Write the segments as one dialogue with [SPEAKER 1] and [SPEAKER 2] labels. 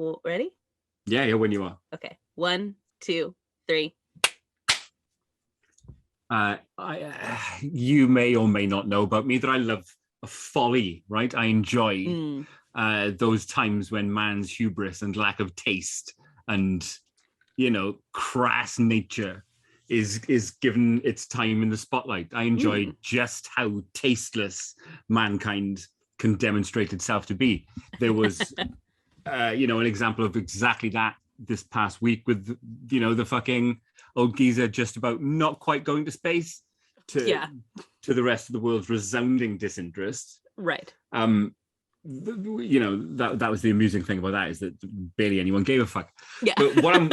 [SPEAKER 1] Cool. Ready?
[SPEAKER 2] Yeah, when you are.
[SPEAKER 1] Okay. 1, 2, 3.
[SPEAKER 2] You may or may not know about me that I love folly, right? I enjoy those times when man's hubris and lack of taste and, crass nature is given its time in the spotlight. I enjoy just how tasteless mankind can demonstrate itself to be. There was, an example of exactly that this past week with, the fucking old geezer just about not quite going to space to the rest of the world's resounding disinterest.
[SPEAKER 1] Right.
[SPEAKER 2] That was the amusing thing about that, is that barely anyone gave a fuck.
[SPEAKER 1] Yeah.
[SPEAKER 2] But what I'm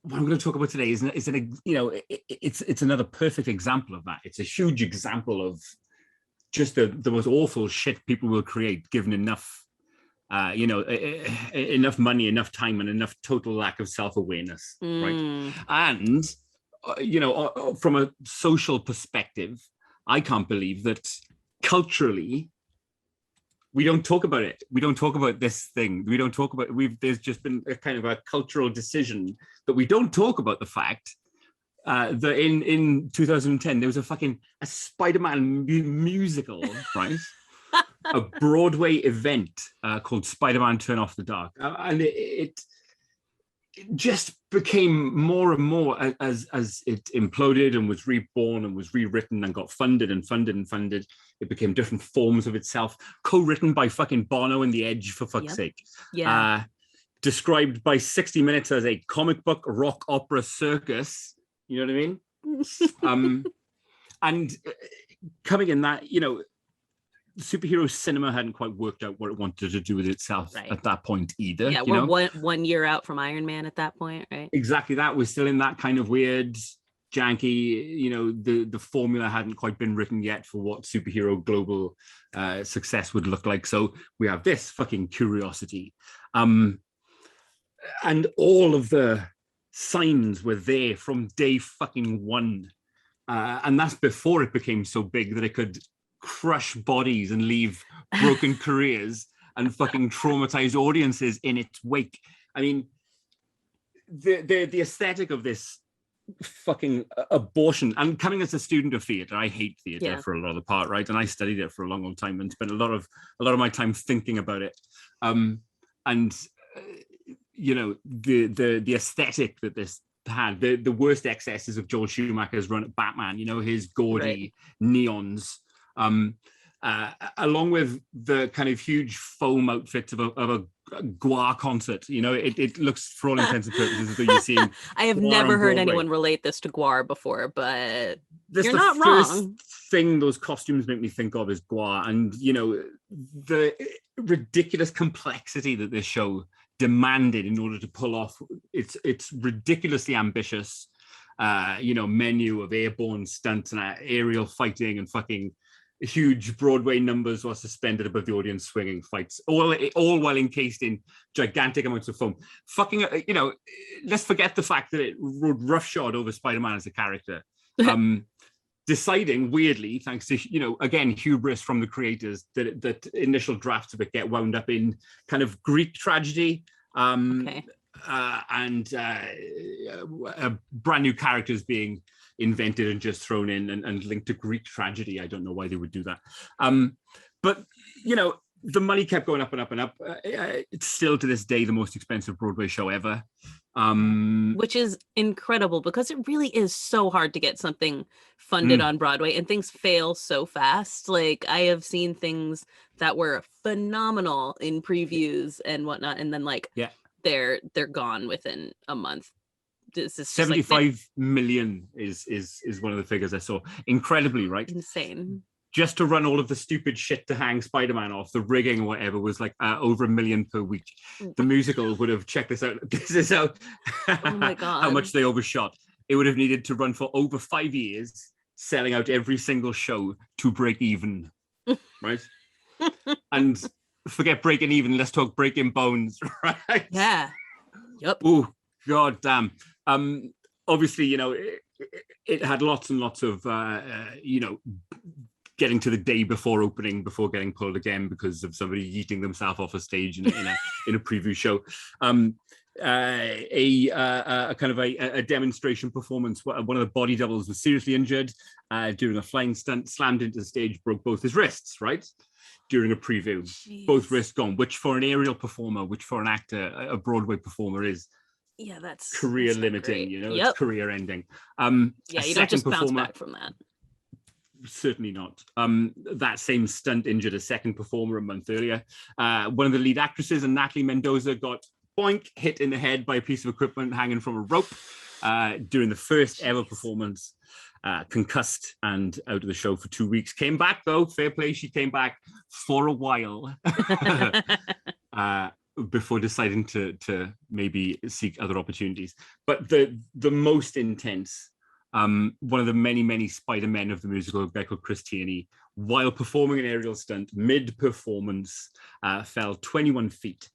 [SPEAKER 2] going to talk about today is it's another perfect example of that. It's a huge example of just the most awful shit people will create given enough enough money, enough time, and enough total lack of self-awareness, right? And, from a social perspective, I can't believe that culturally, we don't talk about it. We don't talk about this thing. We don't talk about, there's just been a kind of a cultural decision that we don't talk about the fact that in 2010, there was a Spider-Man musical, right? A Broadway event called Spider-Man Turn Off the Dark. And it just became more and more as it imploded and was reborn and was rewritten and got funded and funded and funded. It became different forms of itself, co-written by fucking Bono and The Edge, for fuck's sake.
[SPEAKER 1] Yeah.
[SPEAKER 2] Described by 60 Minutes as a comic book rock opera circus. You know what I mean? And coming in that, superhero cinema hadn't quite worked out what it wanted to do with itself at that point either.
[SPEAKER 1] Yeah, we're one year out from Iron Man at that point, right?
[SPEAKER 2] Exactly that. We're still in that kind of weird, janky, the formula hadn't quite been written yet for what superhero global success would look like. So we have this fucking curiosity. And all of the signs were there from day fucking one. And that's before it became so big that it could crush bodies and leave broken careers and fucking traumatized audiences in its wake. I mean, the aesthetic of this fucking abortion, and coming as a student of theater, I hate theater for a lot of the part, right? And I studied it for a long time and spent a lot of my time thinking about it. The aesthetic that this had, the worst excesses of Joel Schumacher's run at Batman, his gaudy neons, along with the kind of huge foam outfits of a Gwar concert. It looks, for all intents and purposes, as though you're seeing
[SPEAKER 1] I have never heard anyone relate this to Gwar before, but you're not wrong.
[SPEAKER 2] Thing those costumes make me think of is Gwar, and the ridiculous complexity that this show demanded in order to pull off its ridiculously ambitious menu of airborne stunts and aerial fighting and fucking huge Broadway numbers while suspended above the audience, swinging fights, all while encased in gigantic amounts of foam. Fucking, let's forget the fact that it rode roughshod over Spider-Man as a character. Deciding weirdly, thanks to, again, hubris from the creators, that initial drafts of it get wound up in kind of Greek tragedy. And brand new characters being invented and just thrown in and linked to Greek tragedy. I don't know why they would do that. But, the money kept going up and up and up. It's still to this day the most expensive Broadway show ever.
[SPEAKER 1] Which is incredible because it really is so hard to get something funded on Broadway, and things fail so fast. Like, I have seen things that were phenomenal in previews and whatnot, and then they're gone within a month. This is
[SPEAKER 2] 75 million is one of the figures I saw. Incredibly, right?
[SPEAKER 1] Insane.
[SPEAKER 2] Just to run all of the stupid shit to hang Spider-Man off, the rigging or whatever, was like over $1 million per week. The musical would have, checked this out. This is how,
[SPEAKER 1] oh my God,
[SPEAKER 2] how much they overshot. It would have needed to run for over 5 years, selling out every single show to break even, right? And forget breaking even, let's talk breaking bones, right?
[SPEAKER 1] Yeah. Yep.
[SPEAKER 2] Oh, God damn. Obviously, it had lots and lots of, getting to the day before opening before getting pulled again because of somebody yeeting themselves off a stage in a preview show. A kind of a demonstration performance. One of the body doubles was seriously injured during a flying stunt, slammed into the stage, broke both his wrists, right? During a preview. Jeez. Both wrists gone, which for an aerial performer, which for an actor, a Broadway performer is
[SPEAKER 1] that's
[SPEAKER 2] career limiting, it's career ending.
[SPEAKER 1] You don't just bounce back from that.
[SPEAKER 2] Certainly not. That same stunt injured a second performer a month earlier. One of the lead actresses, Natalie Mendoza, got boink, hit in the head by a piece of equipment hanging from a rope during the first ever performance. Concussed and out of the show for 2 weeks. Came back though, fair play, she came back for a while before deciding to maybe seek other opportunities. But the most intense, one of the many Spider-Men of the musical, a guy called Chris Tierney, while performing an aerial stunt, mid-performance, fell 21 feet.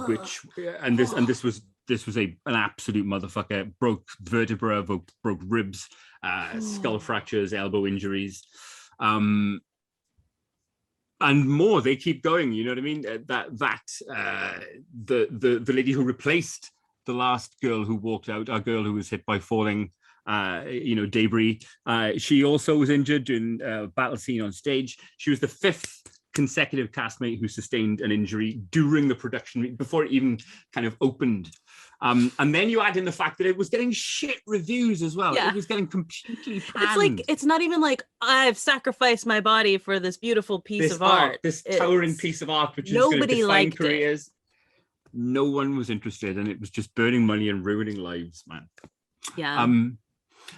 [SPEAKER 2] This was an absolute motherfucker. Broke vertebra, broke ribs, skull fractures, elbow injuries, and more. They keep going. You know what I mean? The lady who replaced the last girl who walked out, our girl who was hit by falling, debris. She also was injured during a battle scene on stage. She was the fifth consecutive castmate who sustained an injury during the production before it even kind of opened. And then you add in the fact that it was getting shit reviews as well. Yeah. It was getting completely panned.
[SPEAKER 1] It's not even like I've sacrificed my body for this beautiful piece of art.
[SPEAKER 2] This towering piece of art, which is going to define careers. No one was interested, and it was just burning money and ruining lives, man.
[SPEAKER 1] Yeah.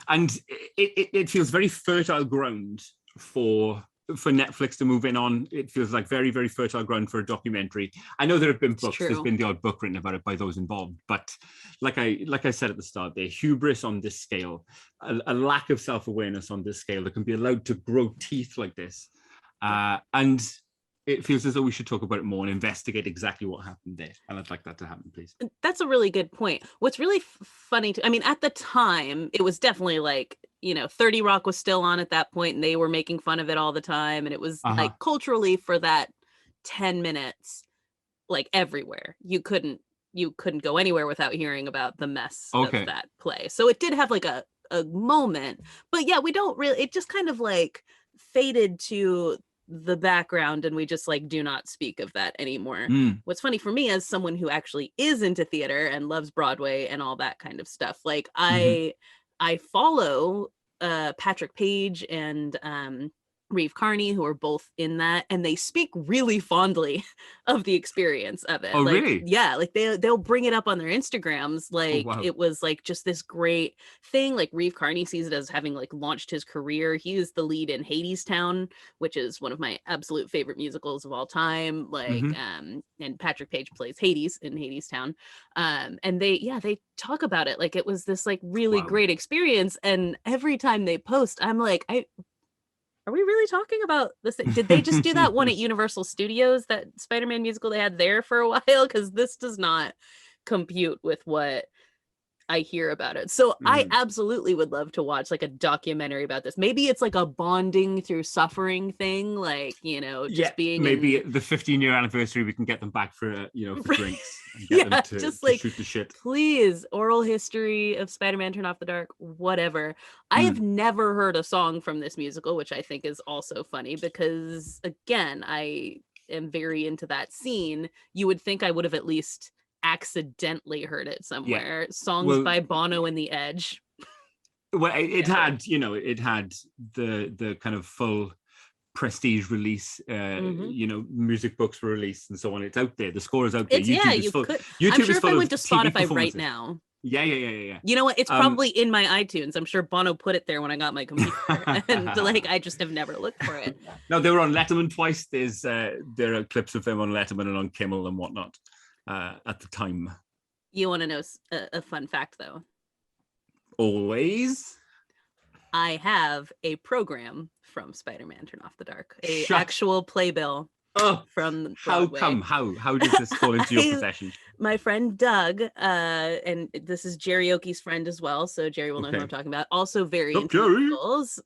[SPEAKER 2] And it feels very fertile ground for Netflix to move in on. It feels like very, very fertile ground for a documentary. I know there have been books. There's been the odd book written about it by those involved, but like I said at the start, the hubris on this scale, a lack of self-awareness on this scale that can be allowed to grow teeth like this, and it feels as though we should talk about it more and investigate exactly what happened there. And I'd like that to happen, please.
[SPEAKER 1] That's a really good point. What's really funny, at the time, it was definitely like, 30 Rock was still on at that point and they were making fun of it all the time. And it was like culturally for that 10 minutes, like everywhere. You couldn't go anywhere without hearing about the mess of that play. So it did have like a moment, but yeah, we don't really, it just kind of like faded to the background and we just like do not speak of that anymore. What's funny for me as someone who actually is into theater and loves Broadway and all that kind of stuff, like I follow Patrick Page and Reeve Carney, who are both in that, and they speak really fondly of the experience of it.
[SPEAKER 2] Oh, like, really?
[SPEAKER 1] Yeah, like they'll bring it up on their Instagrams. Like, it was like just this great thing. Like Reeve Carney sees it as having like launched his career. He is the lead in Hadestown, which is one of my absolute favorite musicals of all time. Like, and Patrick Page plays Hades in Hadestown. And they talk about it like it was this like really great experience. And every time they post, I'm like, are we really talking about this? Did they just do that one at Universal Studios, that Spider-Man musical they had there for a while? Because this does not compute with what I hear about it. So I absolutely would love to watch like a documentary about this. Maybe it's like a bonding through suffering thing, like, being
[SPEAKER 2] maybe the 15-year anniversary, we can get them back for drinks and get them to shoot the shit.
[SPEAKER 1] Please, oral history of Spider-Man Turn Off the Dark, whatever. I have never heard a song from this musical, which I think is also funny because, again, I am very into that scene. You would think I would have at least accidentally heard it somewhere. Songs by Bono and The Edge.
[SPEAKER 2] Well, it had the kind of full prestige release. Music books were released and so on. It's out there. The score is out there. YouTube is full. YouTube
[SPEAKER 1] I'm sure if I went to Spotify right now.
[SPEAKER 2] Yeah.
[SPEAKER 1] You know what? It's probably in my iTunes. I'm sure Bono put it there when I got my computer, and I just have never looked for it.
[SPEAKER 2] No, they were on Letterman twice. There are clips of them on Letterman and on Kimmel and whatnot. At the time.
[SPEAKER 1] You want to know a fun fact, though?
[SPEAKER 2] Always.
[SPEAKER 1] I have a program from Spider-Man Turn Off the Dark, actual playbill from Broadway.
[SPEAKER 2] How does this fall into your possession?
[SPEAKER 1] My friend Doug, and this is Jerry Oki's friend as well, so Jerry will know who I'm talking about. Also very into musicals.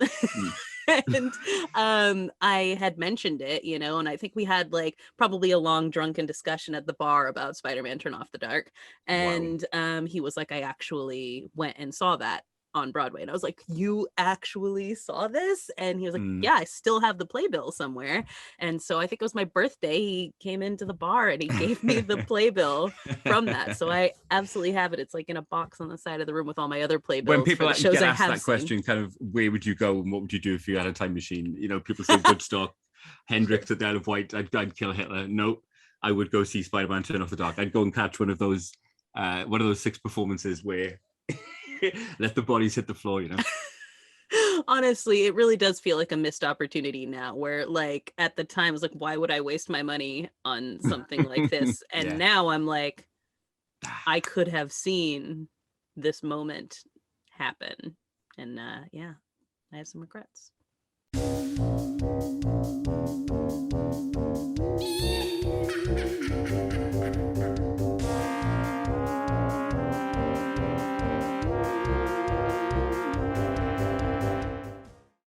[SPEAKER 1] And I had mentioned it, you know, and I think we had like probably a long drunken discussion at the bar about Spider-Man Turn Off the Dark. And he was like, I actually went and saw that on Broadway. And I was like, you actually saw this? And he was like, yeah, I still have the playbill somewhere. And so I think it was my birthday. He came into the bar and he gave me the playbill from that. So I absolutely have it. It's like in a box on the side of the room with all my other playbills.
[SPEAKER 2] When people
[SPEAKER 1] for the shows
[SPEAKER 2] get
[SPEAKER 1] I
[SPEAKER 2] asked
[SPEAKER 1] have
[SPEAKER 2] that question, kind of, where would you go and what would you do if you had a time machine? You know, people say Woodstock, Hendrix at the Isle of Wight, I'd kill Hitler. No, I would go see Spider-Man Turn Off the Dark. I'd go and catch one of those 6 performances where let the bodies hit the floor, you know.
[SPEAKER 1] Honestly, it really does feel like a missed opportunity now, where like at the time I was like, why would I waste my money on something like this? And now I'm like, I could have seen this moment happen. And I have some regrets.